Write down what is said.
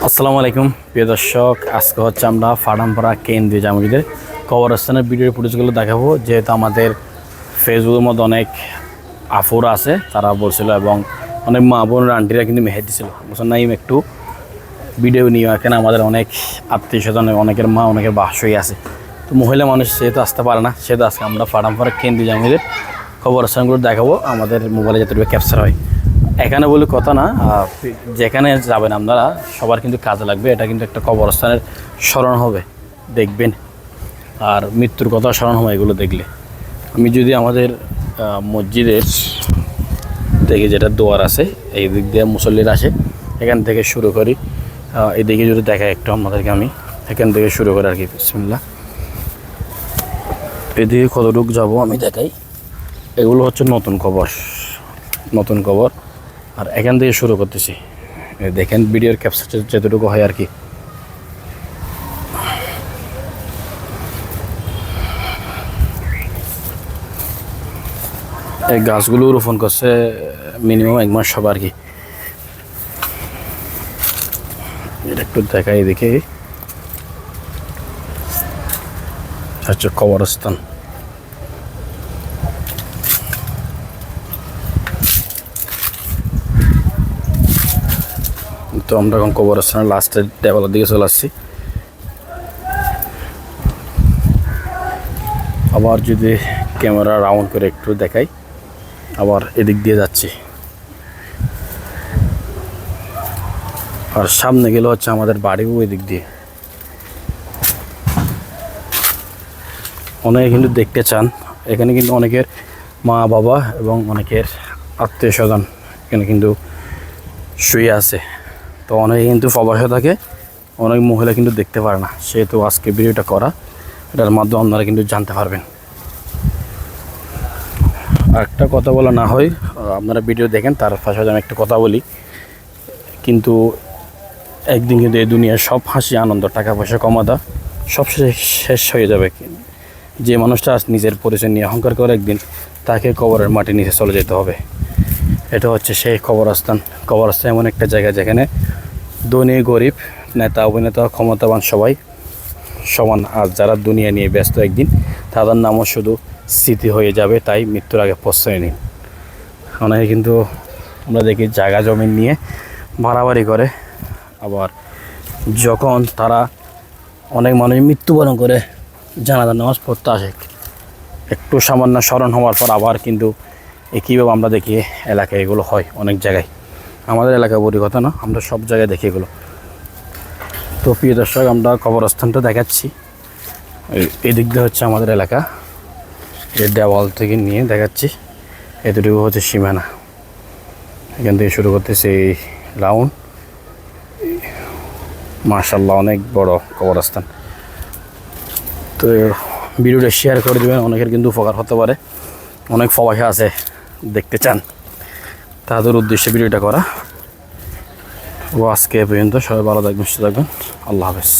আসসালামু আলাইকুম প্রিয় দর্শক, আজকে হচ্ছে আমরা ফাটামপাড়া কেন্দ্রীয় জামে মসজিদের কবরস্থানের ভিডিও ফুটেজগুলো দেখাবো। যেহেতু আমাদের ফেসবুকের মধ্যে অনেক আফুরা আছে, তারা বলছিল এবং অনেক মা বোন আন্টিরা কিন্তু মেহের দিছিল বলছেন নাইম একটু ভিডিও নিয়ে। এখানে আমাদের অনেক আত্মীয় স্বজন, অনেকের মা অনেকের বাসই আছে, তো মহিলা মানুষ যেহেতু আসতে পারে না, সেহেতু আজকে আমরা ফাটামপাড়া কেন্দ্রীয় জামে মসজিদের কবরস্থানগুলো দেখাবো। আমাদের মোবাইলে যতটুকু ক্যাপচার হয় এখানে বলে কথা না, যেখানে যাবেন আপনারা সবার কিন্তু কাজে লাগবে। এটা কিন্তু একটা কবরস্থানের স্মরণ হবে, দেখবেন, আর মৃত্যুর কথা স্মরণ হবে এগুলো দেখলে। আমি যদি আমাদের মসজিদের থেকে যেটা দোয়ার আছে, এই দিক দিয়ে মুসল্লির আসে, এখান থেকে শুরু করি। এদিকে যদি দেখাই একটু আমাদেরকে, আমি এখান থেকে শুরু করি আর কি। বিসমিল্লাহ, এদিকে কতটুকু যাব আমি দেখাই। এগুলো হচ্ছে নতুন কবর, আর এখান থেকে শুরু করতেছি। দেখেন ভিডিওর ক্যাপচার যতটুকু হয় আর কি। এই গাছগুলো রোপণ করছে মিনিমাম 1 মাস সব আর কি। এটা একটু দেখাই, দেখে হচ্ছে কবরস্থান। তো আমরা এখন কবরস্থানের লাস্টের টেবলের দিকে চলে আসছি। আবার যদি ক্যামেরা রাউন্ড করে একটু দেখাই, আবার এদিক দিয়ে যাচ্ছি। আর সামনে গেলে হচ্ছে আমাদের বাড়িও ওই দিক দিয়ে। অনেকে কিন্তু দেখতে চান, এখানে কিন্তু অনেকের মা বাবা এবং অনেকের আত্মীয় স্বজন এখানে কিন্তু শুয়ে আছে। তো অনেকে কিন্তু প্রবাসে থাকে, অনেক মহিলা কিন্তু দেখতে পারে না, সেহেতু আজকে ভিডিওটা করা, এটার মাধ্যমে আপনারা কিন্তু জানতে পারবেন। আর একটা কথা বলা না হয়, আপনারা ভিডিও দেখেন, তার পাশাপাশি আমি একটা কথা বলি। কিন্তু একদিন কিন্তু এই দুনিয়ার সব হাসি আনন্দ, টাকা পয়সা কমাতা সব শেষ হয়ে যাবে। যে মানুষটা আজ নিজের পরিচয় নিয়ে অহংকার করে, একদিন তাকে কবরের মাটির নিচে চলে যেতে হবে। এটা হচ্ছে সেই কবরস্থান। কবরস্থান এমন একটা জায়গা যেখানে ধনী গরিব, নেতা অভিনেতা, ক্ষমতাবান সবাই সমান। আর যারা দুনিয়া নিয়ে ব্যস্ত, একদিন তাদের নামও শুধু স্মৃতি হয়ে যাবে। তাই মৃত্যুর আগে প্রশ্রয় নিন। অনেকে কিন্তু আমরা দেখি জায়গা জমি নিয়ে বাড়াবাড়ি করে, আবার যখন তারা অনেক মানুষ মৃত্যুবরণ করে জানাজার নামাজ পড়তে আসে, একটু সামান্য স্মরণ হওয়ার পর আবার কিন্তু একইভাবে আমরা দেখি এলাকায় এগুলো হয় অনেক জায়গায়। আমাদের এলাকা বলি কথা না, আমরা সব জায়গায় দেখি এগুলো। তো প্রিয় দর্শক, আমরা কবরস্থানটা দেখাচ্ছি। এদিক দিয়ে হচ্ছে আমাদের এলাকা, এই দেওয়াল থেকে নিয়ে দেখাচ্ছি। এতটুকু হচ্ছে সীমানা, এখান থেকে শুরু করতেছে এই রাউন্ড। মাশাআল্লাহ, অনেক বড় কবরস্থান। তো ভিডিওটা শেয়ার করে দেবেন, অনেকের কিন্তু উপকার হতে পারে। অনেক প্রবাসী আছে দেখতে চান, তাদের উদ্দেশ্যে ভিডিওটা করা। ও আজকে পর্যন্ত সবাই ভালো থাকবেন, সুস্থ থাকবেন। আল্লাহ হাফেজ।